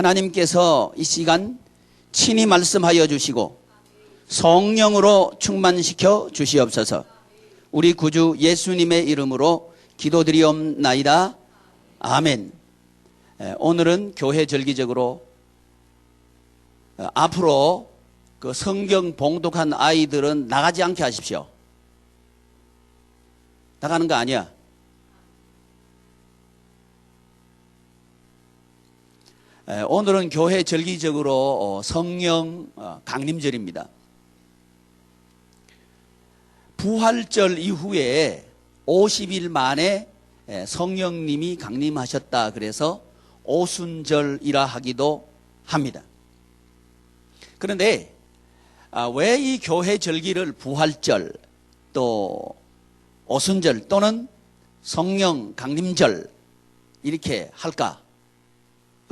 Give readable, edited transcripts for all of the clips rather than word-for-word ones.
하나님께서 이 시간 친히 말씀하여 주시고 성령으로 충만시켜 주시옵소서. 우리 구주 예수님의 이름으로 기도드리옵나이다. 아멘. 오늘은 교회 절기적으로 앞으로 그 성경 봉독한 아이들은 나가지 않게 하십시오. 나가는 거 아니야. 오늘은 교회 절기적으로 성령 강림절입니다. 부활절 이후에 50일 만에 성령님이 강림하셨다. 그래서 오순절이라 하기도 합니다. 그런데 왜 이 교회 절기를 부활절 또 오순절 또는 성령 강림절 이렇게 할까?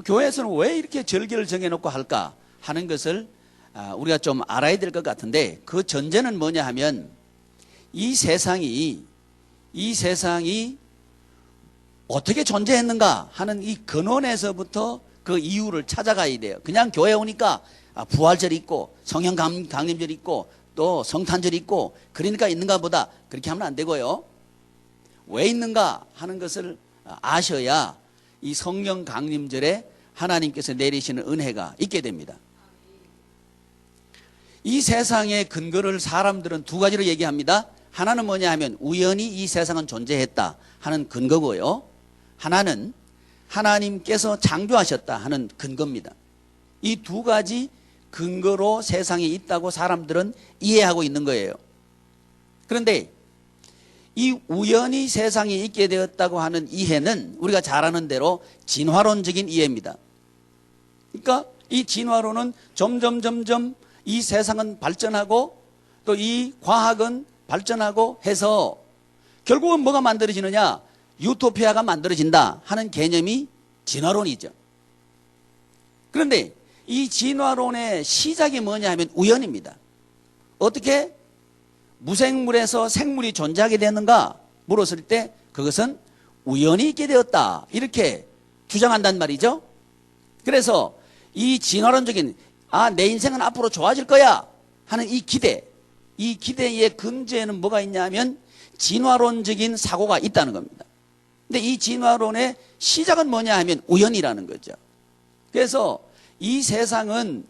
교회에서는 왜 이렇게 절기를 정해놓고 할까 하는 것을 우리가 좀 알아야 될 것 같은데, 그 전제는 뭐냐 하면 이 세상이 어떻게 존재했는가 하는 이 근원에서부터 그 이유를 찾아가야 돼요. 그냥 교회 오니까 부활절 있고 성령 강림절 있고 또 성탄절 있고 그러니까 있는가 보다 그렇게 하면 안 되고요. 왜 있는가 하는 것을 아셔야 이 성령 강림절에 하나님께서 내리시는 은혜가 있게 됩니다. 이 세상의 근거를 사람들은 두 가지로 얘기합니다. 하나는 뭐냐 하면 우연히 이 세상은 존재했다 하는 근거고요. 하나는 하나님께서 창조하셨다 하는 근거입니다. 이 두 가지 근거로 세상에 있다고 사람들은 이해하고 있는 거예요. 그런데 이 우연히 세상에 있게 되었다고 하는 이해는 우리가 잘 아는 대로 진화론적인 이해입니다. 그러니까 이 진화론은 점점 이 세상은 발전하고 또 이 과학은 발전하고 해서 결국은 뭐가 만들어지느냐? 유토피아가 만들어진다 하는 개념이 진화론이죠. 그런데 이 진화론의 시작이 뭐냐 하면 우연입니다. 어떻게 무생물에서 생물이 존재하게 되는가 물었을 때 그것은 우연히 있게 되었다 이렇게 주장한단 말이죠. 그래서 이 진화론적인 내 인생은 앞으로 좋아질 거야 하는 이 기대의 근저에는 뭐가 있냐 하면 진화론적인 사고가 있다는 겁니다. 근데 이 진화론의 시작은 뭐냐 하면 우연이라는 거죠. 그래서 이 세상은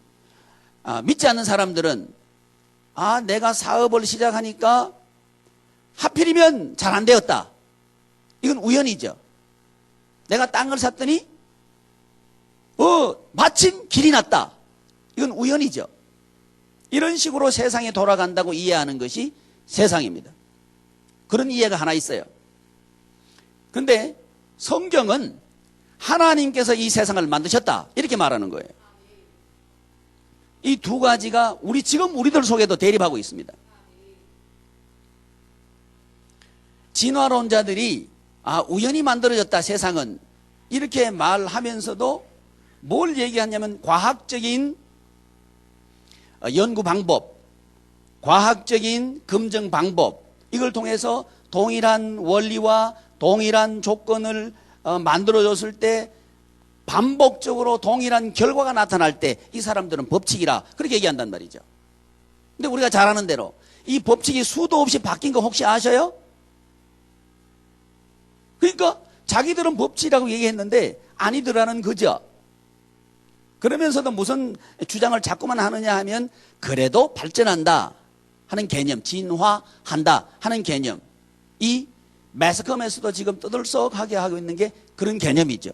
믿지 않는 사람들은 내가 사업을 시작하니까 하필이면 잘 안 되었다. 이건 우연이죠. 내가 땅을 샀더니 마침 길이 났다. 이건 우연이죠. 이런 식으로 세상이 돌아간다고 이해하는 것이 세상입니다. 그런 이해가 하나 있어요. 그런데 성경은 하나님께서 이 세상을 만드셨다 이렇게 말하는 거예요. 이 두 가지가 지금 우리들 속에도 대립하고 있습니다. 진화론자들이 우연히 만들어졌다 세상은 이렇게 말하면서도 뭘 얘기하냐면 과학적인 연구 방법, 과학적인 검증 방법, 이걸 통해서 동일한 원리와 동일한 조건을 만들어줬을 때 반복적으로 동일한 결과가 나타날 때 이 사람들은 법칙이라 그렇게 얘기한단 말이죠. 근데 우리가 잘 아는 대로 이 법칙이 수도 없이 바뀐 거 혹시 아셔요? 그러니까 자기들은 법칙이라고 얘기했는데 아니더라는 거죠. 그러면서도 무슨 주장을 자꾸만 하느냐 하면 그래도 발전한다 하는 개념, 진화한다 하는 개념, 이 매스컴에서도 지금 떠들썩하게 하고 있는 게 그런 개념이죠.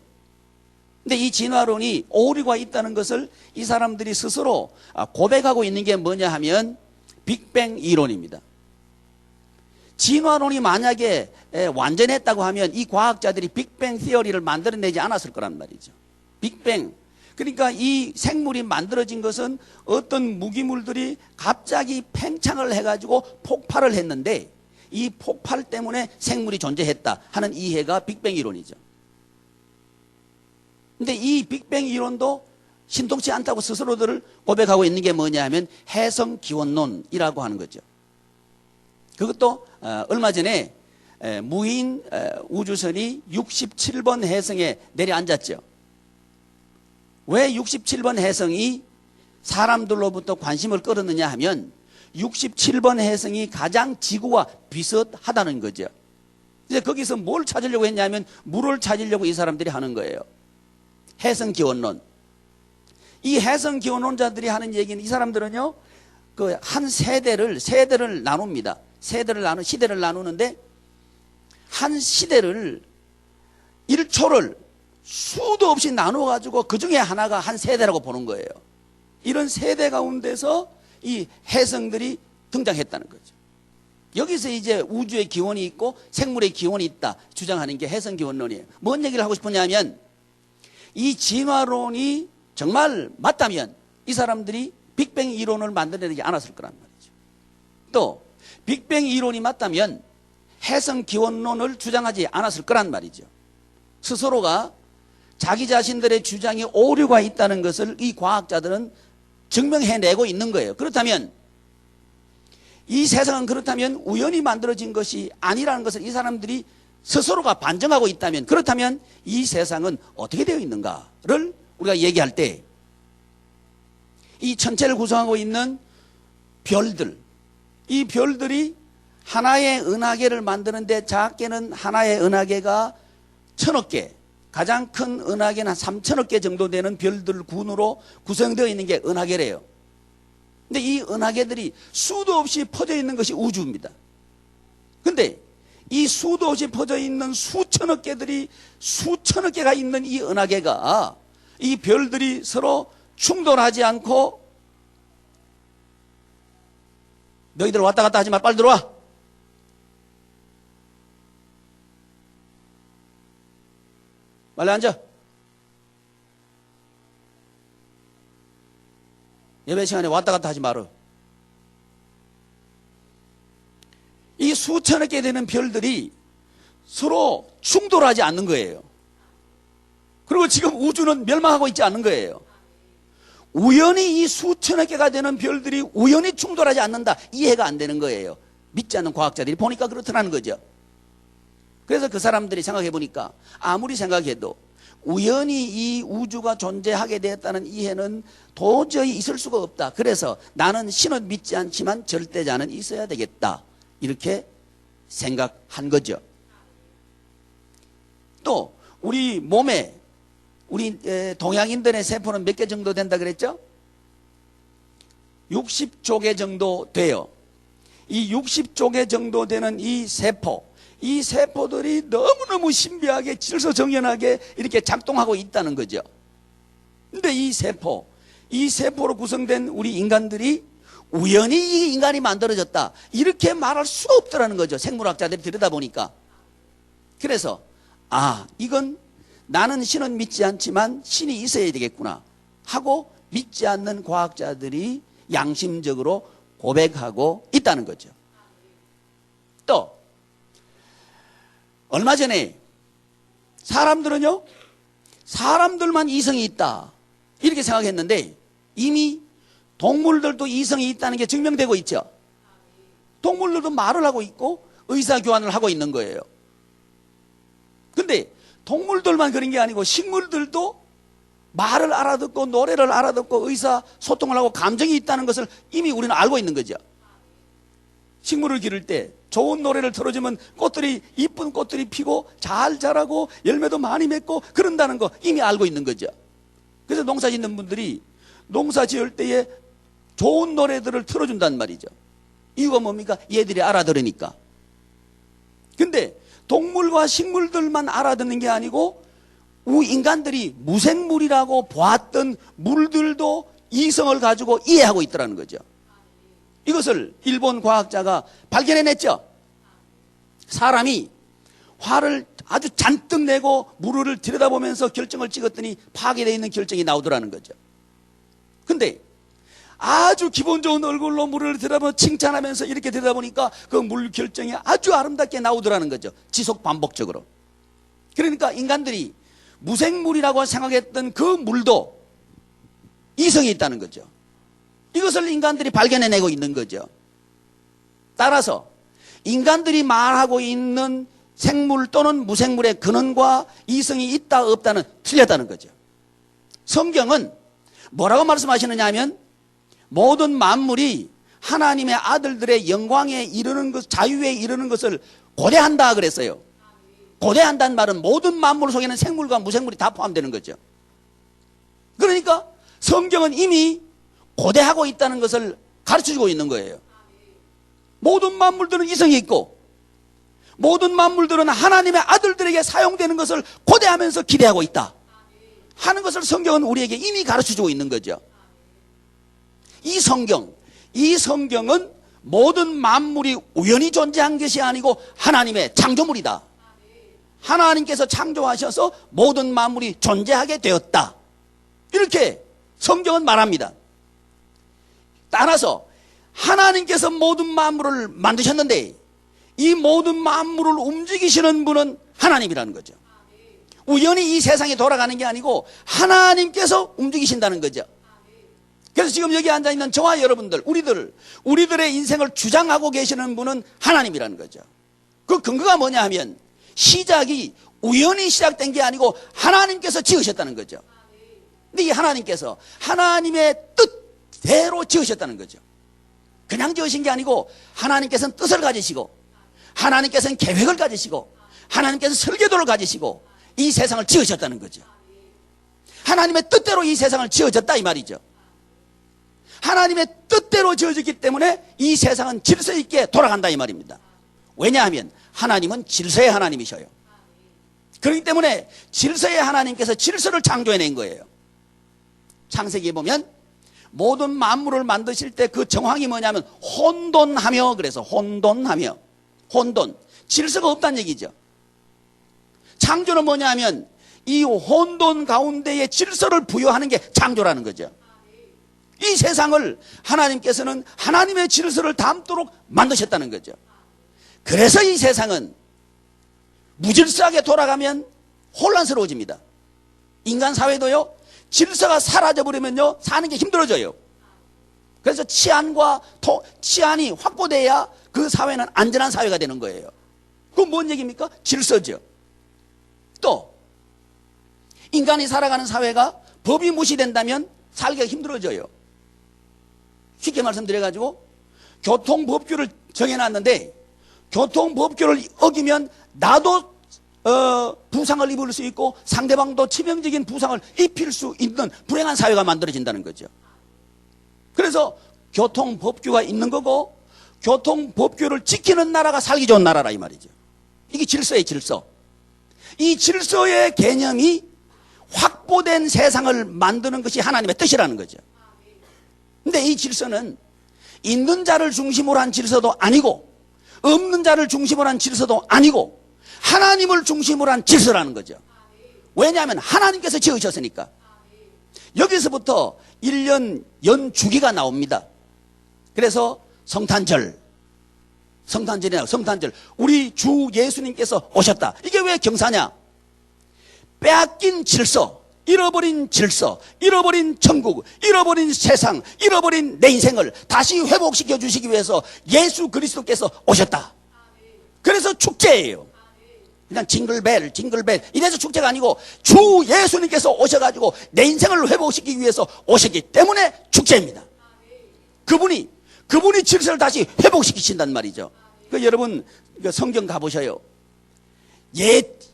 근데 이 진화론이 오류가 있다는 것을 이 사람들이 스스로 고백하고 있는 게 뭐냐 하면 빅뱅 이론입니다. 진화론이 만약에 완전했다고 하면 이 과학자들이 빅뱅 티어리를 만들어내지 않았을 거란 말이죠. 빅뱅. 그러니까 이 생물이 만들어진 것은 어떤 무기물들이 갑자기 팽창을 해가지고 폭발을 했는데 이 폭발 때문에 생물이 존재했다 하는 이해가 빅뱅 이론이죠. 근데 이 빅뱅 이론도 신통치 않다고 스스로들을 고백하고 있는 게 뭐냐 하면 해성기원론이라고 하는 거죠. 그것도 얼마 전에 무인 우주선이 67번 해성에 내려앉았죠. 왜 67번 해성이 사람들로부터 관심을 끌었느냐 하면 67번 해성이 가장 지구와 비슷하다는 거죠. 이제 거기서 뭘 찾으려고 했냐면 물을 찾으려고 이 사람들이 하는 거예요. 해성기원론. 이 해성기원론자들이 하는 얘기는 이 사람들은요, 그 한 세대를 나눕니다. 시대를 나누는데 한 시대를 1초를 수도 없이 나눠가지고 그 중에 하나가 한 세대라고 보는 거예요. 이런 세대 가운데서 이 해성들이 등장했다는 거죠. 여기서 이제 우주의 기원이 있고 생물의 기원이 있다 주장하는 게 해성기원론이에요. 뭔 얘기를 하고 싶으냐면 이 진화론이 정말 맞다면 이 사람들이 빅뱅 이론을 만들어내지 않았을 거란 말이죠. 또 빅뱅 이론이 맞다면 해성기원론을 주장하지 않았을 거란 말이죠. 스스로가 자기 자신들의 주장에 오류가 있다는 것을 이 과학자들은 증명해내고 있는 거예요. 그렇다면 이 세상은 그렇다면 우연히 만들어진 것이 아니라는 것을 이 사람들이 스스로가 반증하고 있다면, 그렇다면 이 세상은 어떻게 되어 있는가를 우리가 얘기할 때 이 천체를 구성하고 있는 별들, 이 별들이 하나의 은하계를 만드는데 작게는 하나의 은하계가 1000억 개, 가장 큰 은하계는 한 3000억 개 정도 되는 별들 군으로 구성되어 있는 게 은하계래요. 근데 이 은하계들이 수도 없이 퍼져 있는 것이 우주입니다. 근데 이 수도 없이 퍼져 있는 수천억 개들이 수천억 개가 있는 이 은하계가 이 별들이 서로 충돌하지 않고, 너희들 왔다 갔다 하지 마, 빨리 들어와. 빨리 앉아. 예배 시간에 왔다 갔다 하지 마라. 이 수천억 개 되는 별들이 서로 충돌하지 않는 거예요. 그리고 지금 우주는 멸망하고 있지 않는 거예요. 우연히 이 수천억 개가 되는 별들이 우연히 충돌하지 않는다, 이해가 안 되는 거예요. 믿지 않는 과학자들이 보니까 그렇더라는 거죠. 그래서 그 사람들이 생각해 보니까 아무리 생각해도 우연히 이 우주가 존재하게 되었다는 이해는 도저히 있을 수가 없다. 그래서 나는 신은 믿지 않지만 절대자는 있어야 되겠다, 이렇게 생각한 거죠. 또 우리 몸에, 우리 동양인들의 세포는 몇 개 정도 된다 그랬죠? 60조 개 정도 돼요. 이 60조 개 정도 되는 이 세포들이 너무너무 신비하게 질서정연하게 이렇게 작동하고 있다는 거죠. 근데 이 세포로 구성된 우리 인간들이 우연히 이 인간이 만들어졌다, 이렇게 말할 수가 없더라는 거죠. 생물학자들이 들여다보니까. 그래서 이건 나는 신은 믿지 않지만 신이 있어야 되겠구나 하고 믿지 않는 과학자들이 양심적으로 고백하고 있다는 거죠. 또 얼마 전에 사람들은요, 사람들만 이성이 있다 이렇게 생각했는데 이미 동물들도 이성이 있다는 게 증명되고 있죠. 동물들도 말을 하고 있고 의사교환을 하고 있는 거예요. 근데 동물들만 그런 게 아니고 식물들도 말을 알아듣고 노래를 알아듣고 의사소통을 하고 감정이 있다는 것을 이미 우리는 알고 있는 거죠. 식물을 기를 때 좋은 노래를 틀어주면 꽃들이, 이쁜 꽃들이 피고 잘 자라고 열매도 많이 맺고 그런다는 거 이미 알고 있는 거죠. 그래서 농사 짓는 분들이 농사 지을 때에 좋은 노래들을 틀어준단 말이죠. 이유가 뭡니까? 얘들이 알아들으니까. 근데 동물과 식물들만 알아듣는 게 아니고 인간들이 무생물이라고 보았던 물들도 이성을 가지고 이해하고 있더라는 거죠. 이것을 일본 과학자가 발견해냈죠. 사람이 화를 아주 잔뜩 내고 물을 들여다보면서 결정을 찍었더니 파괴되어 있는 결정이 나오더라는 거죠. 근데 아주 기분 좋은 얼굴로 물을 들여다보면 칭찬하면서 이렇게 들여다보니까 그 물 결정이 아주 아름답게 나오더라는 거죠. 지속 반복적으로. 그러니까 인간들이 무생물이라고 생각했던 그 물도 이성이 있다는 거죠. 이것을 인간들이 발견해내고 있는 거죠. 따라서 인간들이 말하고 있는 생물 또는 무생물의 근원과 이성이 있다 없다는 틀렸다는 거죠. 성경은 뭐라고 말씀하시느냐 하면 모든 만물이 하나님의 아들들의 영광에 이르는 것, 자유에 이르는 것을 고대한다 그랬어요. 고대한다는 말은 모든 만물 속에는 생물과 무생물이 다 포함되는 거죠. 그러니까 성경은 이미 고대하고 있다는 것을 가르쳐주고 있는 거예요. 모든 만물들은 이성이 있고 모든 만물들은 하나님의 아들들에게 사용되는 것을 고대하면서 기대하고 있다 하는 것을 성경은 우리에게 이미 가르쳐주고 있는 거죠. 이 성경은 모든 만물이 우연히 존재한 것이 아니고 하나님의 창조물이다. 하나님께서 창조하셔서 모든 만물이 존재하게 되었다. 이렇게 성경은 말합니다. 따라서 하나님께서 모든 만물을 만드셨는데 이 모든 만물을 움직이시는 분은 하나님이라는 거죠. 우연히 이 세상이 돌아가는 게 아니고 하나님께서 움직이신다는 거죠. 그래서 지금 여기 앉아있는 저와 여러분들, 우리들의 인생을 주장하고 계시는 분은 하나님이라는 거죠. 그 근거가 뭐냐 하면 시작이 우연히 시작된 게 아니고 하나님께서 지으셨다는 거죠. 근데 이 하나님께서 하나님의 뜻대로 지으셨다는 거죠. 그냥 지으신 게 아니고 하나님께서는 뜻을 가지시고 하나님께서는 계획을 가지시고 하나님께서는 설계도를 가지시고 이 세상을 지으셨다는 거죠. 하나님의 뜻대로 이 세상을 지어졌다 이 말이죠. 하나님의 뜻대로 지어졌기 때문에 이 세상은 질서 있게 돌아간다 이 말입니다. 왜냐하면 하나님은 질서의 하나님이셔요. 그렇기 때문에 질서의 하나님께서 질서를 창조해낸 거예요. 창세기에 보면 모든 만물을 만드실 때 그 정황이 뭐냐면 혼돈하며, 그래서 혼돈하며, 혼돈, 질서가 없다는 얘기죠. 창조는 뭐냐면 이 혼돈 가운데에 질서를 부여하는 게 창조라는 거죠. 이 세상을 하나님께서는 하나님의 질서를 담도록 만드셨다는 거죠. 그래서 이 세상은 무질서하게 돌아가면 혼란스러워집니다. 인간 사회도요, 질서가 사라져버리면요, 사는 게 힘들어져요. 그래서 치안이 확보돼야 그 사회는 안전한 사회가 되는 거예요. 그건 뭔 얘기입니까? 질서죠. 또 인간이 살아가는 사회가 법이 무시된다면 살기가 힘들어져요. 쉽게 말씀드려가지고 교통법규를 정해놨는데 교통법규를 어기면 나도 부상을 입을 수 있고 상대방도 치명적인 부상을 입힐 수 있는 불행한 사회가 만들어진다는 거죠. 그래서 교통법규가 있는 거고 교통법규를 지키는 나라가 살기 좋은 나라라 이 말이죠. 이게 질서의 질서. 이 질서의 개념이 확보된 세상을 만드는 것이 하나님의 뜻이라는 거죠. 근데 이 질서는 있는 자를 중심으로 한 질서도 아니고 없는 자를 중심으로 한 질서도 아니고 하나님을 중심으로 한 질서라는 거죠. 왜냐하면 하나님께서 지으셨으니까. 여기서부터 1년 연주기가 나옵니다. 그래서 성탄절, 우리 주 예수님께서 오셨다. 이게 왜 경사냐? 빼앗긴 질서, 잃어버린 질서, 잃어버린 천국, 잃어버린 세상, 잃어버린 내 인생을 다시 회복시켜 주시기 위해서 예수 그리스도께서 오셨다. 그래서 축제예요. 그냥 징글벨 이래서 축제가 아니고 주 예수님께서 오셔가지고 내 인생을 회복시키기 위해서 오셨기 때문에 축제입니다. 그분이 질서를 다시 회복시키신단 말이죠. 여러분 성경 가보셔요.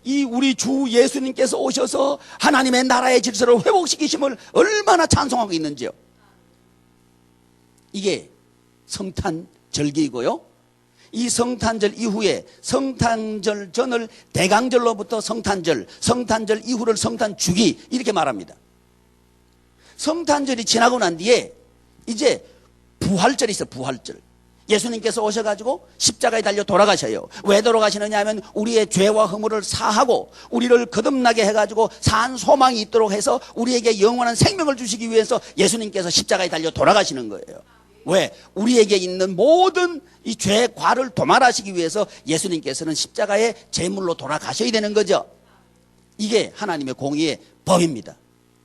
이 우리 주 예수님께서 오셔서 하나님의 나라의 질서를 회복시키심을 얼마나 찬송하고 있는지요. 이게 성탄절기이고요. 이 성탄절 이후에 성탄절 전을 대강절로부터 성탄절 이후를 성탄주기 이렇게 말합니다. 성탄절이 지나고 난 뒤에 이제 부활절이 있어요. 부활절. 예수님께서 오셔가지고 십자가에 달려 돌아가셔요. 왜 돌아가시느냐 하면 우리의 죄와 허물을 사하고 우리를 거듭나게 해가지고 산 소망이 있도록 해서 우리에게 영원한 생명을 주시기 위해서 예수님께서 십자가에 달려 돌아가시는 거예요. 왜? 우리에게 있는 모든 이 죄의 과를 도말하시기 위해서 예수님께서는 십자가의 제물로 돌아가셔야 되는 거죠. 이게 하나님의 공의의 법입니다.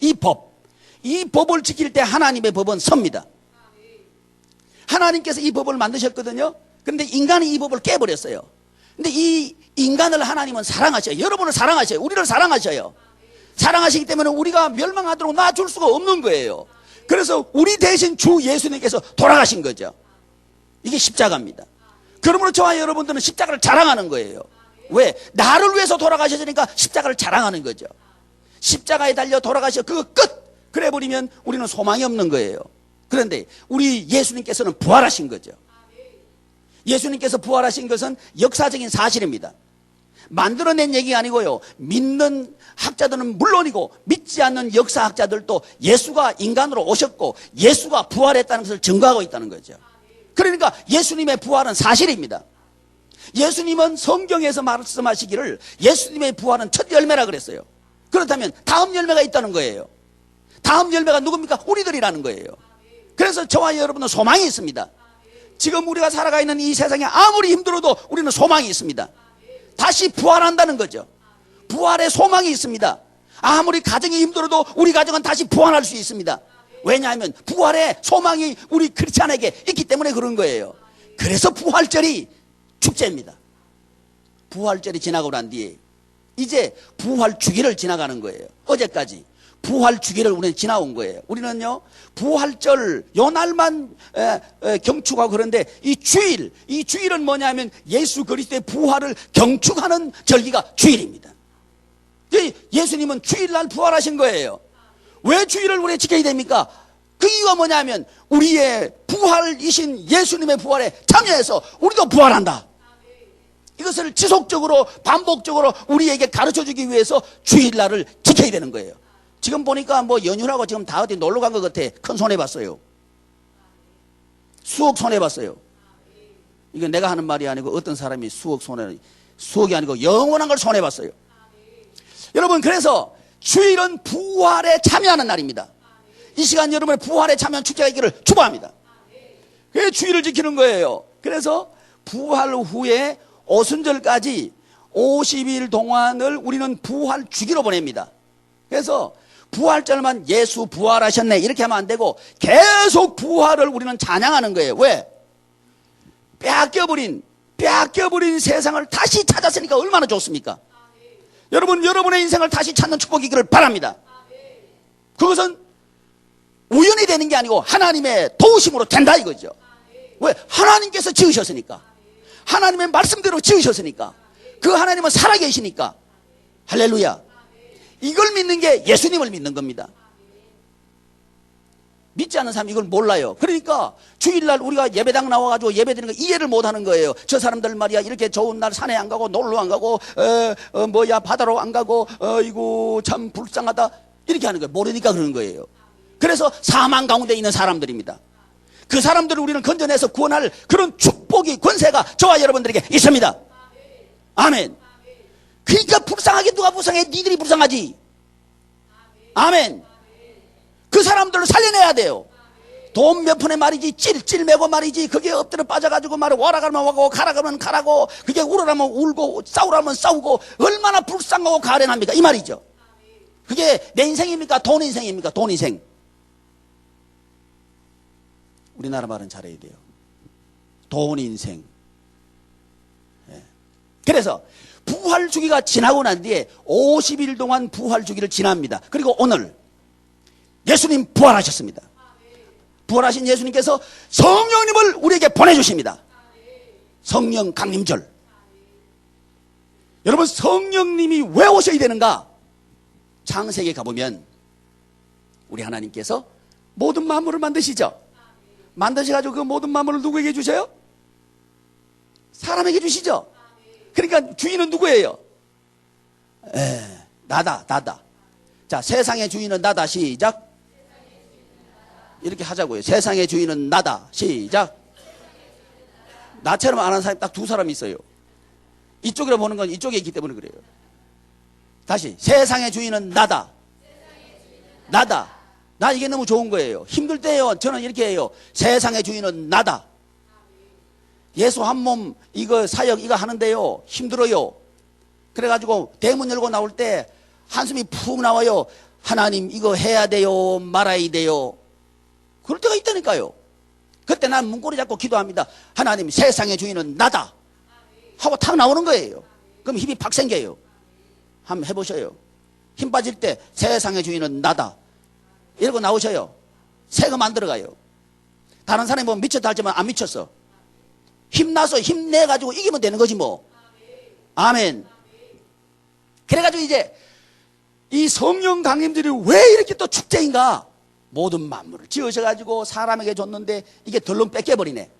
이 법을 지킬 때 하나님의 법은 섭니다. 하나님께서 이 법을 만드셨거든요. 그런데 인간이 이 법을 깨버렸어요. 근데 이 인간을 하나님은 사랑하셔요. 여러분을 사랑하셔요. 우리를 사랑하셔요. 사랑하시기 때문에 우리가 멸망하도록 놔줄 수가 없는 거예요. 그래서 우리 대신 주 예수님께서 돌아가신 거죠. 이게 십자가입니다. 그러므로 저와 여러분들은 십자가를 자랑하는 거예요. 왜? 나를 위해서 돌아가셨으니까 십자가를 자랑하는 거죠. 십자가에 달려 돌아가셔 그거 끝! 그래 버리면 우리는 소망이 없는 거예요. 그런데 우리 예수님께서는 부활하신 거죠. 예수님께서 부활하신 것은 역사적인 사실입니다. 만들어낸 얘기가 아니고요. 믿는 학자들은 물론이고 믿지 않는 역사학자들도 예수가 인간으로 오셨고 예수가 부활했다는 것을 증거하고 있다는 거죠. 그러니까 예수님의 부활은 사실입니다. 예수님은 성경에서 말씀하시기를 예수님의 부활은 첫 열매라 그랬어요. 그렇다면 다음 열매가 있다는 거예요. 다음 열매가 누굽니까? 우리들이라는 거예요. 그래서 저와 여러분은 소망이 있습니다. 지금 우리가 살아가 있는 이 세상에 아무리 힘들어도 우리는 소망이 있습니다. 다시 부활한다는 거죠. 부활의 소망이 있습니다. 아무리 가정이 힘들어도 우리 가정은 다시 부활할 수 있습니다. 왜냐하면 부활의 소망이 우리 크리스찬에게 있기 때문에 그런 거예요. 그래서 부활절이 축제입니다. 부활절이 지나고 난 뒤에 이제 부활 주기를 지나가는 거예요. 어제까지 부활 주기를 우리는 지나온 거예요. 우리는요 부활절 요 날만 경축하고 그런데 이 주일은 뭐냐면 예수 그리스도의 부활을 경축하는 절기가 주일입니다. 예수님은 주일날 부활하신 거예요. 왜 주일을 우리가 지켜야 됩니까? 그 이유가 뭐냐면 우리의 부활이신 예수님의 부활에 참여해서 우리도 부활한다. 이것을 지속적으로 반복적으로 우리에게 가르쳐주기 위해서 주일날을 지켜야 되는 거예요. 지금 보니까 뭐 연휴라고 지금 다 어디 놀러 간 것 같아. 큰 손해봤어요. 수억 손해봤어요. 이거 내가 하는 말이 아니고 어떤 사람이 수억이 아니고 영원한 걸 손해봤어요. 여러분 그래서 주일은 부활에 참여하는 날입니다. 이 시간 여러분의 부활에 참여한 축제가 있기를 축복합니다. 그게 주일을 지키는 거예요. 그래서 부활 후에 오순절까지 50일 동안을 우리는 부활 주기로 보냅니다. 그래서 부활절만 예수 부활하셨네 이렇게 하면 안 되고 계속 부활을 우리는 찬양하는 거예요. 왜? 빼앗겨버린 세상을 다시 찾았으니까 얼마나 좋습니까? 여러분 여러분의 인생을 다시 찾는 축복이기를 바랍니다. 그것은 우연히 되는 게 아니고 하나님의 도우심으로 된다 이거죠. 왜? 하나님께서 지으셨으니까. 하나님의 말씀대로 지으셨으니까. 그 하나님은 살아계시니까. 할렐루야. 이걸 믿는 게 예수님을 믿는 겁니다. 믿지 않는 사람이 이걸 몰라요. 그러니까 주일날 우리가 예배당 나와가지고 예배드리는 거 이해를 못하는 거예요. 저 사람들 말이야 이렇게 좋은 날 산에 안 가고 놀러 안 가고 바다로 안 가고 이거 참 불쌍하다 이렇게 하는 거예요. 모르니까 그러는 거예요. 그래서 사망 가운데 있는 사람들입니다. 그 사람들을 우리는 건져내서 구원할 그런 축복이 권세가 저와 여러분들에게 있습니다. 아멘. 그러니까 불쌍하게 누가 불쌍해? 니들이 불쌍하지. 아멘. 그 사람들을 살려내야 돼요. 돈 몇 푼에 말이지 찔찔 매고 말이지 그게 엎드려 빠져가지고 말이야 와라가면 와고 가라가면 가라고 그게 울으라면 울고 싸우라면 싸우고 얼마나 불쌍하고 가련합니까 이 말이죠. 그게 내 인생입니까? 돈 인생입니까? 돈 인생. 우리나라 말은 잘해야 돼요. 돈 인생. 그래서 부활 주기가 지나고 난 뒤에 50일 동안 부활 주기를 지납니다. 그리고 오늘 예수님 부활하셨습니다. 부활하신 예수님께서 성령님을 우리에게 보내주십니다. 성령 강림절. 여러분 성령님이 왜 오셔야 되는가? 창세기에 가보면 우리 하나님께서 모든 만물을 만드시죠. 만드셔가지고 그 모든 만물을 누구에게 주셔요? 사람에게 주시죠. 그러니까 주인은 누구예요? 나다. 자, 세상의 주인은 나다. 시작. 이렇게 하자고요. 세상의 주인은 나다. 시작. 나처럼 안 하는 사람이 딱 두 사람이 있어요. 이쪽으로 보는 건 이쪽에 있기 때문에 그래요. 다시 세상의 주인은 나다. 나다. 나 이게 너무 좋은 거예요. 힘들 때요 저는 이렇게 해요. 세상의 주인은 나다. 예수 한 몸 이거 사역 이거 하는데요 힘들어요. 그래가지고 대문 열고 나올 때 한숨이 푹 나와요. 하나님 이거 해야 돼요 말아야 돼요. 그럴 때가 있다니까요. 그때 난 문고리 잡고 기도합니다. 하나님 세상의 주인은 나다 하고 탁 나오는 거예요. 그럼 힘이 팍 생겨요. 한번 해보셔요. 힘 빠질 때 세상의 주인은 나다 이러고 나오셔요. 새거 만들어가요. 다른 사람이 보면 미쳤다 할지만 안 미쳤어. 힘나서 힘내가지고 이기면 되는 거지 뭐. 아멘. 그래가지고 이제 이 성령 강림들이 왜 이렇게 또 축제인가? 모든 만물을 지으셔가지고 사람에게 줬는데 이게 덜렁 뺏겨버리네.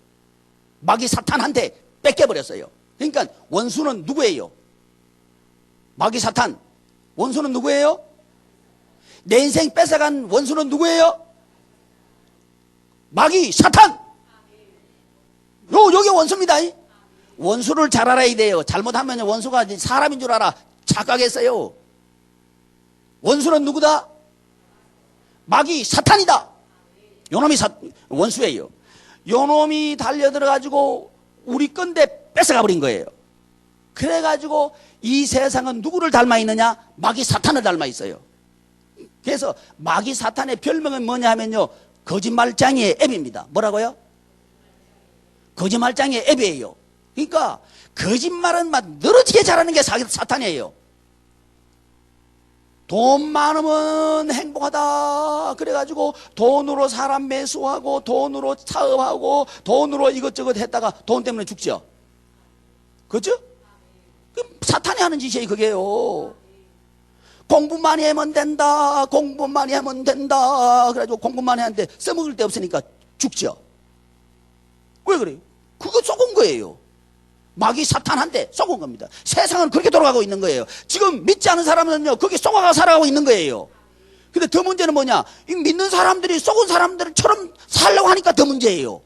마귀 사탄한테 뺏겨버렸어요. 그러니까 원수는 누구예요? 마귀 사탄. 원수는 누구예요? 내 인생 뺏어간 원수는 누구예요? 마귀 사탄. 요게 원수입니다. 원수를 잘 알아야 돼요. 잘못하면 원수가 사람인 줄 알아 착각했어요. 원수는 누구다? 마귀 사탄이다. 요놈이 원수예요. 요놈이 달려들어가지고 우리 건데 뺏어가 버린 거예요. 그래가지고 이 세상은 누구를 닮아 있느냐? 마귀 사탄을 닮아 있어요. 그래서 마귀 사탄의 별명은 뭐냐 하면요, 거짓말장이의 앱입니다. 뭐라고요? 거짓말장이의 앱이에요. 그러니까 거짓말은 막 늘어지게 잘하는 게 사탄이에요. 돈 많으면 행복하다 그래가지고 돈으로 사람 매수하고 돈으로 사업하고 돈으로 이것저것 했다가 돈 때문에 죽죠. 그렇죠? 사탄이 하는 짓이에요. 그게요. 공부 많이 하면 된다, 공부 많이 하면 된다 그래가지고 공부 많이 하는데 써먹을 데 없으니까 죽죠. 왜 그래요? 그거 속은 거예요. 마귀 사탄한테 속은 겁니다. 세상은 그렇게 돌아가고 있는 거예요. 지금 믿지 않은 사람은요, 거기 속아가 살아가고 있는 거예요. 근데 더 문제는 뭐냐? 이 믿는 사람들이 속은 사람들처럼 살려고 하니까 더 문제예요.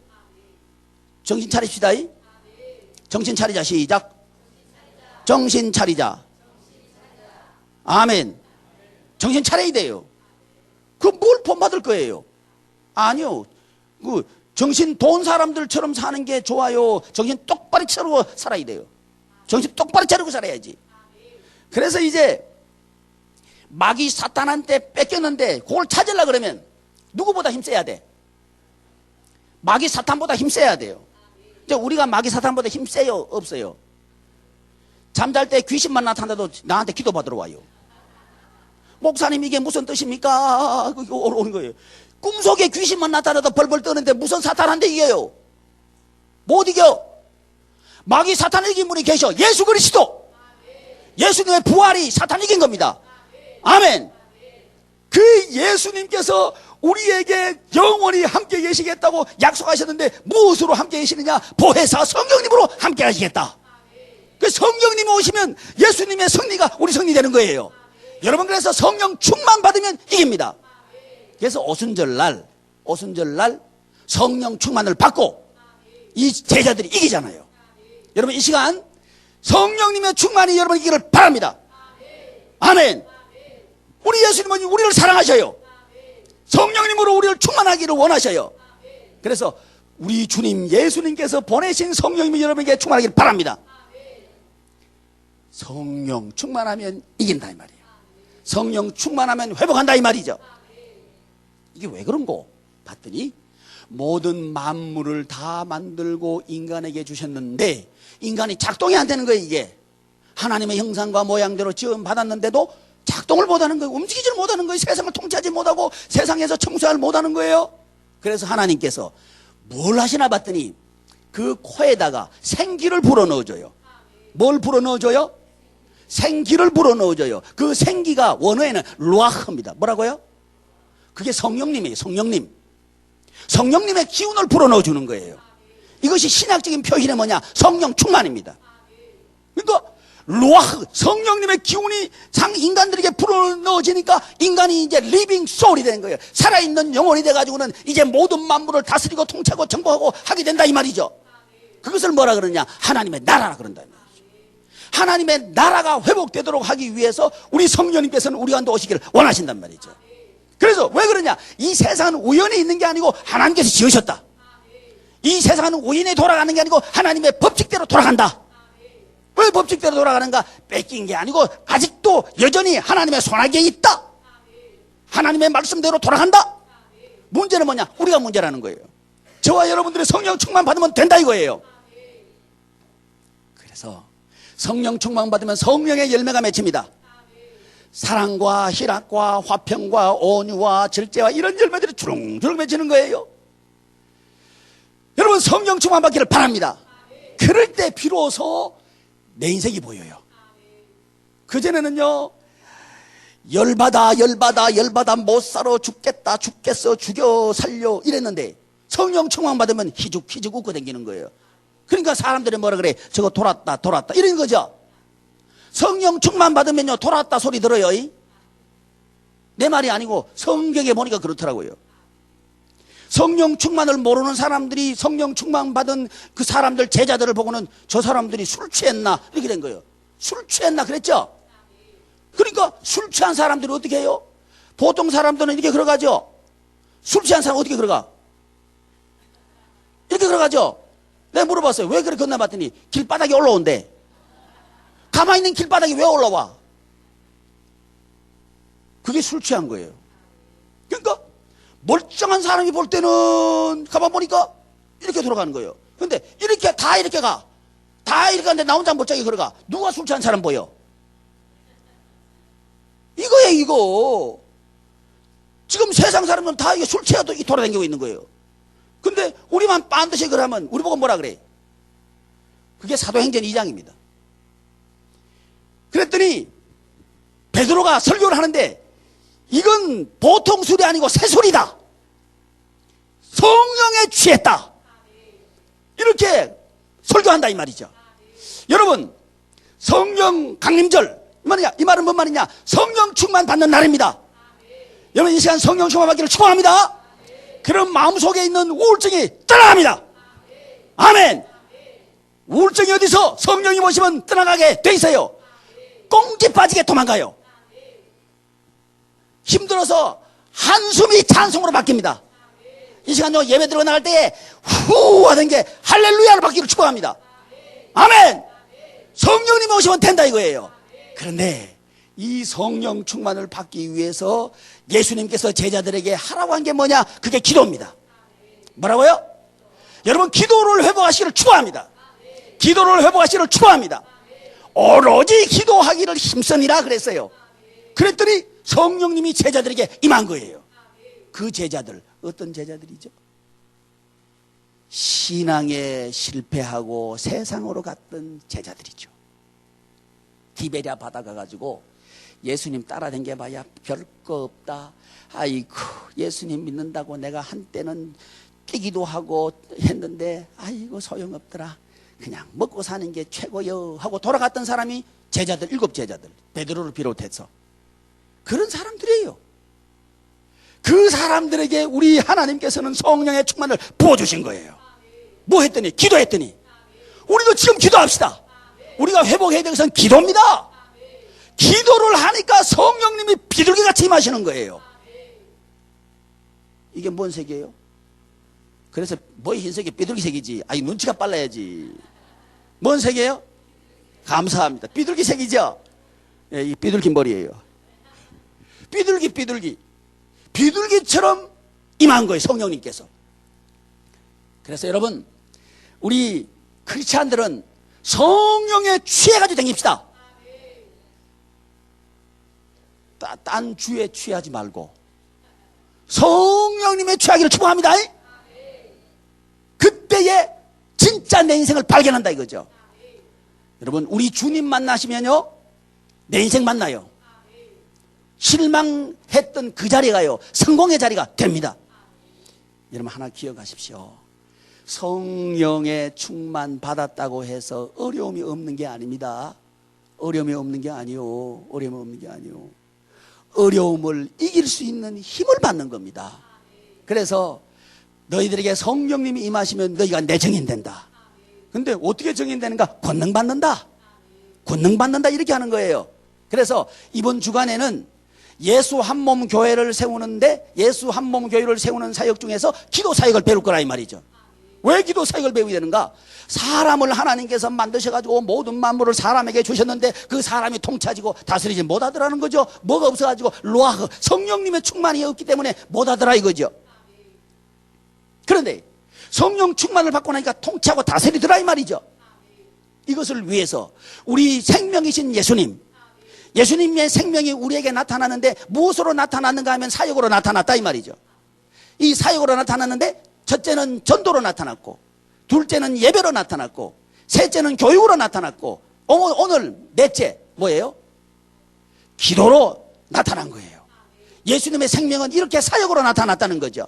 정신 차립시다. 정신 차리자. 시작. 정신 차리자. 아멘. 정신 차려야 돼요. 그 뭘 본받을 거예요? 아니요. 정신 돈 사람들처럼 사는 게 좋아요. 정신 똑바로 차리고 살아야 돼요. 정신 똑바로 차리고 살아야지. 그래서 이제 마귀 사탄한테 뺏겼는데 그걸 찾으려고 그러면 누구보다 힘써야 돼? 마귀 사탄보다 힘써야 돼요. 이제 우리가 마귀 사탄보다 힘세요? 없어요? 잠잘 때 귀신만 나타나도 나한테 기도받으러 와요. 목사님 이게 무슨 뜻입니까? 그게 오는 거예요. 꿈속에 귀신만 나타나도 벌벌 떠는데 무슨 사탄한테 이겨요? 못 이겨. 마귀 사탄을 이긴 분이 계셔. 예수 그리스도. 예수님의 부활이 사탄 이긴 겁니다. 아멘. 그 예수님께서 우리에게 영원히 함께 계시겠다고 약속하셨는데 무엇으로 함께 계시느냐? 보혜사 성령님으로 함께 하시겠다. 그 성령님이 오시면 예수님의 승리가 우리 승리 되는 거예요. 여러분, 그래서 성령 충만 받으면 이깁니다. 그래서 오순절날 성령 충만을 받고 이 제자들이 이기잖아요. 여러분, 이 시간 성령님의 충만이 여러분 이기를 바랍니다. 아멘. 우리 예수님은 우리를 사랑하셔요. 성령님으로 우리를 충만하기를 원하셔요. 그래서 우리 주님 예수님께서 보내신 성령님이 여러분에게 충만하기를 바랍니다. 성령 충만하면 이긴다 이 말이에요. 성령 충만하면 회복한다 이 말이죠. 이게 왜 그런고 봤더니 모든 만물을 다 만들고 인간에게 주셨는데 인간이 작동이 안 되는 거예요. 이게 하나님의 형상과 모양대로 지음 받았는데도 작동을 못하는 거예요. 움직이지를 못하는 거예요. 세상을 통치하지 못하고 세상에서 청소를 못하는 거예요. 그래서 하나님께서 뭘 하시나 봤더니 그 코에다가 생기를 불어넣어줘요. 뭘 불어넣어줘요? 생기를 불어넣어줘요. 그 생기가 원어에는 루아흐입니다. 뭐라고요? 그게 성령님이에요. 성령님의 기운을 불어넣어주는 거예요. 이것이 신학적인 표현이 뭐냐? 성령 충만입니다. 그러니까 루아흐, 성령님의 기운이 인간들에게 불어넣어지니까 인간이 이제 리빙 소울이 되는 거예요. 살아있는 영혼이 돼가지고는 이제 모든 만물을 다스리고 통치하고 정복하고 하게 된다 이 말이죠. 그것을 뭐라 그러냐? 하나님의 나라라 그런다 이 말이죠. 하나님의 나라가 회복되도록 하기 위해서 우리 성령님께서는 우리 가운데 오시기를 원하신단 말이죠. 그래서 왜 그러냐? 이 세상은 우연히 있는 게 아니고 하나님께서 지으셨다. 이 세상은 우연히 돌아가는 게 아니고 하나님의 법칙대로 돌아간다. 왜 법칙대로 돌아가는가? 뺏긴 게 아니고 아직도 여전히 하나님의 손아귀에 있다. 하나님의 말씀대로 돌아간다. 문제는 뭐냐? 우리가 문제라는 거예요. 저와 여러분들의 성령 충만 받으면 된다 이거예요. 그래서 성령 충만 받으면 성령의 열매가 맺힙니다. 사랑과 희락과 화평과 온유와 절제와 이런 열매들이 주렁주렁 맺히는 거예요. 여러분, 성령 충만 받기를 바랍니다. 그럴 때 비로소 내 인생이 보여요. 그전에는요, 열받아 못 살아 죽겠다 죽겠어 죽여 살려 이랬는데 성령 충만 받으면 희죽희죽 웃고 다니는 거예요. 그러니까 사람들이 뭐라 그래? 저거 돌았다 이런 거죠. 성령 충만 받으면요, 돌았다 소리 들어요. 내 말이 아니고 성경에 보니까 그렇더라고요. 성령 충만을 모르는 사람들이 성령 충만 받은 그 사람들, 제자들을 보고는 저 사람들이 술 취했나 이렇게 된 거예요. 술 취했나 그랬죠. 그러니까 술 취한 사람들이 어떻게 해요? 보통 사람들은 이렇게 걸어가죠. 술 취한 사람 어떻게 걸어가? 이렇게 걸어가죠. 내가 물어봤어요. 왜 그렇게 건너봤더니 길바닥에 올라온대. 가만히 있는 길바닥에 왜 올라와? 그게 술 취한 거예요. 그러니까 멀쩡한 사람이 볼 때는 가만 보니까 이렇게 돌아가는 거예요. 근데 이렇게 다 이렇게 가. 다 이렇게 가는데 나 혼자 멀쩡하게 걸어가. 누가 술 취한 사람 보여? 이거예요, 이거. 지금 세상 사람들은 다 이게 술 취해도 돌아다니고 있는 거예요. 근데 우리만 반드시 그러면 우리 보고 뭐라 그래? 그게 사도행전 2장입니다. 그랬더니 베드로가 설교를 하는데 이건 보통 술이 아니고 새술이다. 성령에 취했다. 이렇게 설교한다 이 말이죠. 여러분, 성령 강림절 이 말은 뭔 말이냐? 성령 충만 받는 날입니다. 여러분, 이 시간 성령 충만 받기를 축원합니다. 그런 마음속에 있는 우울증이 떠나갑니다. 아멘. 우울증이 어디서 성령이 모시면 떠나가게 돼 있어요. 꽁지 빠지게 도망가요. 힘들어서 한숨이 찬송으로 바뀝니다. 이 시간 예배 들어 나갈 때에 후 하는 게 할렐루야로 바뀌기를 축원합니다. 아멘. 성령님이 오시면 된다 이거예요. 그런데 이 성령 충만을 받기 위해서 예수님께서 제자들에게 하라고 한 게 뭐냐? 그게 기도입니다. 뭐라고요? 여러분, 기도를 회복하시기를 축원합니다. 기도를 회복하시기를 축원합니다. 오로지 기도하기를 힘쓰니라 그랬어요. 그랬더니 성령님이 제자들에게 임한 거예요. 그 제자들, 어떤 제자들이죠? 신앙에 실패하고 세상으로 갔던 제자들이죠. 디베랴 바다 가가지고 예수님 따라다녀봐야 별거 없다. 아이고, 예수님 믿는다고 내가 한때는 끼기도 하고 했는데 아이고 소용없더라. 그냥 먹고 사는 게 최고요 하고 돌아갔던 사람이 제자들, 7제자들, 베드로를 비롯해서 그런 사람들이에요. 그 사람들에게 우리 하나님께서는 성령의 충만을 부어주신 거예요. 뭐 했더니? 기도했더니. 우리도 지금 기도합시다. 우리가 회복해야 될 것은 기도입니다. 기도를 하니까 성령님이 비둘기같이 임하시는 거예요. 이게 뭔 색이에요? 그래서 뭐 흰색이 비둘기색이지. 아니, 눈치가 빨라야지. 뭔 색이에요? 감사합니다. 비둘기색이죠? 예, 이 비둘기 머리예요. 비둘기처럼 임한 거예요, 성령님께서. 그래서 여러분, 우리 크리스찬들은 성령에 취해가지고 다닙시다. 딴 주에 취하지 말고 성령님에 취하기를 축복합니다. 그때에 진짜 내 인생을 발견한다 이거죠. 여러분, 우리 주님 만나시면요, 내 인생 만나요. 실망했던 그 자리가요, 성공의 자리가 됩니다. 여러분, 하나 기억하십시오. 성령의 충만 받았다고 해서 어려움이 없는 게 아닙니다. 어려움이 없는 게 아니요. 어려움을 이길 수 있는 힘을 받는 겁니다. 그래서 너희들에게 성령님이 임하시면 너희가 내 증인 된다. 근데 어떻게 증인되는가? 권능 받는다 이렇게 하는 거예요. 그래서 이번 주간에는 예수 한 몸 교회를 세우는데, 예수 한 몸 교회를 세우는 사역 중에서 기도 사역을 배울 거라 이 말이죠. 왜 기도 사역을 배우게 되는가? 사람을 하나님께서 만드셔가지고 모든 만물을 사람에게 주셨는데 그 사람이 통치하지고 다스리지 못하더라는 거죠. 뭐가 없어가지고 루아흐, 성령님의 충만이 없기 때문에 못하더라 이거죠. 그런데 성령 충만을 받고 나니까 통치하고 다스리더라 이 말이죠. 이것을 위해서 우리 생명이신 예수님, 예수님의 생명이 우리에게 나타나는데 무엇으로 나타났는가 하면 사역으로 나타났다 이 말이죠. 이 사역으로 나타났는데 첫째는 전도로 나타났고, 둘째는 예배로 나타났고, 셋째는 교육으로 나타났고, 오늘 넷째 뭐예요? 기도로 나타난 거예요. 예수님의 생명은 이렇게 사역으로 나타났다는 거죠.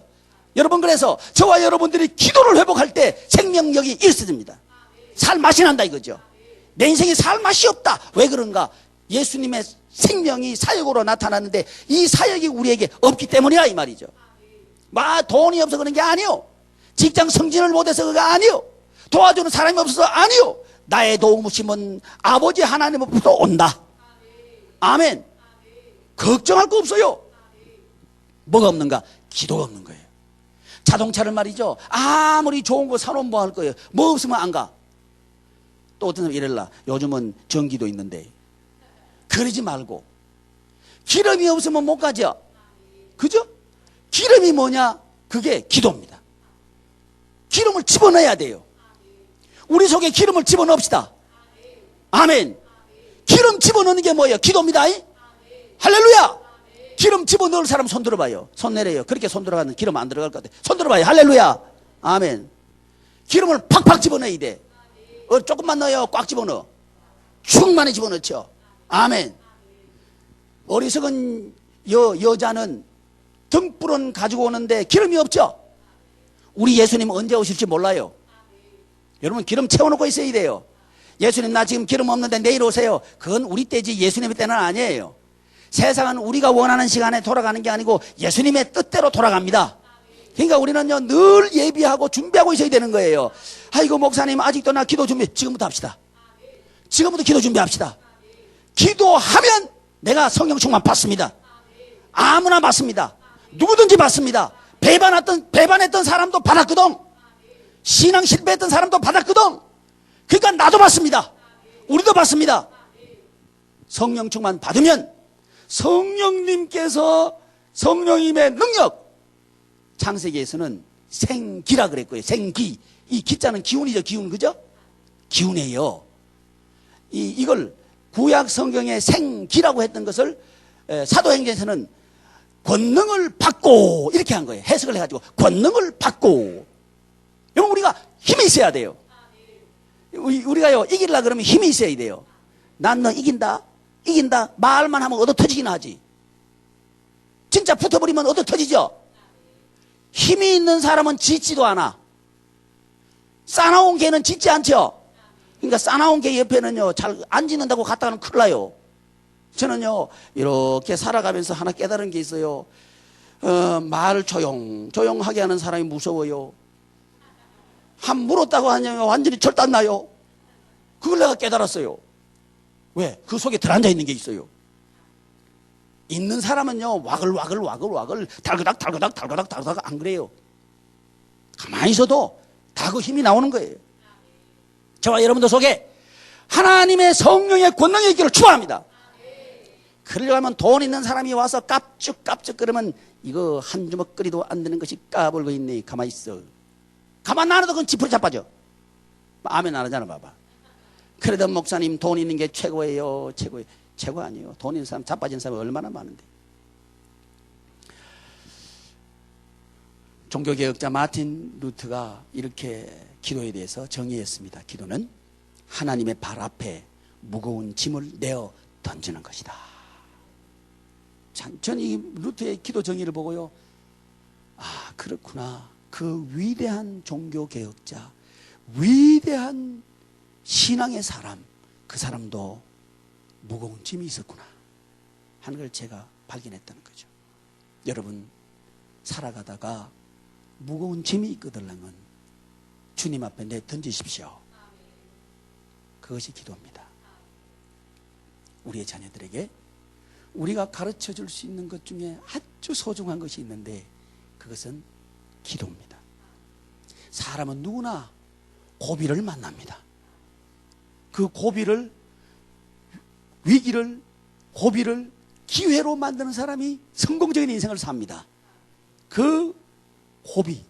여러분, 그래서 저와 여러분들이 기도를 회복할 때 생명력이 일어섭니다. 살 맛이 난다 이거죠. 내 인생에 살 맛이 없다. 왜 그런가? 예수님의 생명이 사역으로 나타났는데 이 사역이 우리에게 없기 때문이라 이 말이죠. 돈이 없어서 그런 게 아니요, 직장 승진을 못해서 그가 아니요, 도와주는 사람이 없어서 아니요, 나의 도우심은 아버지 하나님으로부터 온다. 아멘. 걱정할 거 없어요. 뭐가 없는가? 기도가 없는 거예요. 자동차를 말이죠, 아무리 좋은 거 사놓으면 뭐 할 거예요? 뭐 없으면 안 가. 또 어떤 사람 이럴라, 요즘은 전기도 있는데. 그러지 말고 기름이 없으면 못 가죠. 그죠? 기름이 뭐냐? 그게 기도입니다. 기름을 집어넣어야 돼요. 우리 속에 기름을 집어넣읍시다. 아멘. 기름 집어넣는 게 뭐예요? 기도입니다. 할렐루야. 기름 집어넣을 사람 손 들어봐요. 손 내려요. 그렇게 손 들어가는 기름 안 들어갈 것 같아. 손 들어봐요. 할렐루야. 아멘. 기름을 팍팍 집어넣어야 돼. 조금만 넣어요. 꽉 집어넣어. 충만히 집어넣죠. 아멘. 어리석은 여자는 등불은 가지고 오는데 기름이 없죠. 우리 예수님 언제 오실지 몰라요. 여러분, 기름 채워놓고 있어야 돼요. 예수님, 나 지금 기름 없는데 내일 오세요. 그건 우리 때지 예수님의 때는 아니에요. 세상은 우리가 원하는 시간에 돌아가는 게 아니고 예수님의 뜻대로 돌아갑니다. 그러니까 우리는요, 늘 예비하고 준비하고 있어야 되는 거예요. 아이고, 목사님 아직도 나 기도 준비. 지금부터 합시다. 지금부터 기도 준비합시다. 기도하면 내가 성령 충만 받습니다. 아무나 받습니다. 누구든지 받습니다. 배반했던 사람도 받았거든. 신앙 실패했던 사람도 받았거든. 그러니까 나도 받습니다. 우리도 받습니다. 성령 충만 받으면 성령님께서, 성령님의 능력, 창세기에서는 생기라 그랬고요. 생기. 이 기자는 기운이죠. 기운. 그죠? 기운이에요. 이걸 구약 성경에 생기라고 했던 것을 사도행전에서는 권능을 받고 이렇게 한 거예요. 해석을 해가지고 권능을 받고. 여러분, 우리가 힘이 있어야 돼요. 우리가요, 이기려고 그러면 힘이 있어야 돼요. 난 너 이긴다 말만 하면 얻어 터지긴 하지. 진짜 붙어버리면 얻어 터지죠. 힘이 있는 사람은 짖지도 않아. 싸나운 개는 짖지 않죠. 그러니까 싸나운 개 옆에는요, 잘 안 짖는다고 갔다가는 큰일 나요. 저는요, 이렇게 살아가면서 하나 깨달은 게 있어요. 말을 조용하게 하는 사람이 무서워요. 한 물었다고 하냐면 완전히 절단 나요. 그걸 내가 깨달았어요. 왜? 그 속에 들어앉아 있는 게 있어요. 있는 사람은요, 와글 달그닥 안 그래요. 가만히 있어도 다 그 힘이 나오는 거예요. 저와 여러분들 속에 하나님의 성령의 권능이 있기를 축원합니다. 그러려고 하면 돈 있는 사람이 와서 깝죽 그러면 이거 한 주먹거리도 안 되는 것이 까불고 있네. 가만히 있어. 가만 놔둬도 그건 지푸리 자빠져. 아멘 안 하잖아. 봐봐. 그래도 목사님, 돈 있는 게 최고예요. 최고 아니에요. 돈 있는 사람, 자빠진 사람이 얼마나 많은데. 종교개혁자 마틴 루트가 이렇게 기도에 대해서 정의했습니다. 기도는 하나님의 발 앞에 무거운 짐을 내어 던지는 것이다. 전 이 루트의 기도 정의를 보고요, 아, 그렇구나. 그 위대한 종교개혁자, 위대한 신앙의 사람, 그 사람도 무거운 짐이 있었구나 하는 걸 제가 발견했다는 거죠. 여러분, 살아가다가 무거운 짐이 있거들랑은 주님 앞에 내 던지십시오. 그것이 기도입니다. 우리의 자녀들에게 우리가 가르쳐 줄 수 있는 것 중에 아주 소중한 것이 있는데 그것은 기도입니다. 사람은 누구나 고비를 만납니다. 그 고비를 기회로 만드는 사람이 성공적인 인생을 삽니다. 그 고비,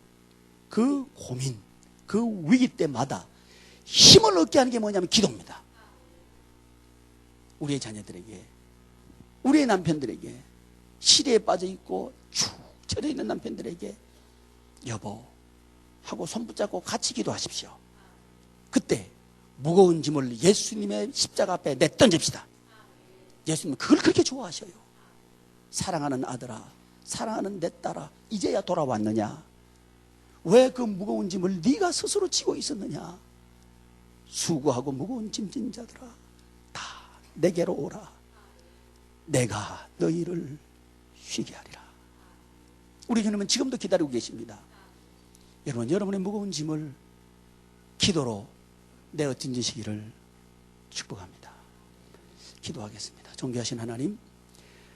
그 고민, 그 위기 때마다 힘을 얻게 하는 게 뭐냐면 기도입니다. 우리의 자녀들에게 우리의 남편들에게, 시리에 빠져 있고 축 처져 있는 남편들에게 여보 하고 손 붙잡고 같이 기도하십시오. 그때 무거운 짐을 예수님의 십자가 앞에 내던집시다. 예수님은 그걸 그렇게 좋아하셔요. 사랑하는 아들아, 사랑하는 내 딸아, 이제야 돌아왔느냐? 왜 그 무거운 짐을 네가 스스로 지고 있었느냐? 수고하고 무거운 짐진 자들아, 다 내게로 오라. 내가 너희를 쉬게 하리라. 우리 주님은 지금도 기다리고 계십니다. 여러분, 여러분의 무거운 짐을 기도로 내어 던지시기를 축복합니다. 기도하겠습니다. 존귀하신 하나님,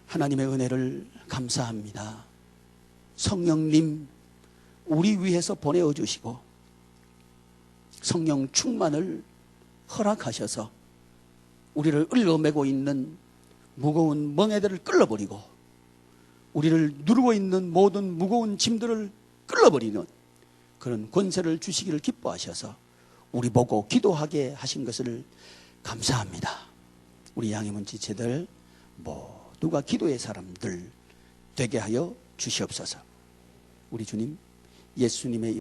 하나님의 은혜를 감사합니다. 성령님, 우리 위해서 보내어 주시고 성령 충만을 허락하셔서 우리를 얽어매고 있는 무거운 멍에들을 끌어버리고 우리를 누르고 있는 모든 무거운 짐들을 끌어버리는 그런 권세를 주시기를 기뻐하셔서 우리 보고 기도하게 하신 것을 감사합니다. 우리 양해문 지체들 모두가 기도의 사람들 되게 하여 주시옵소서. 우리 주님, 예수님의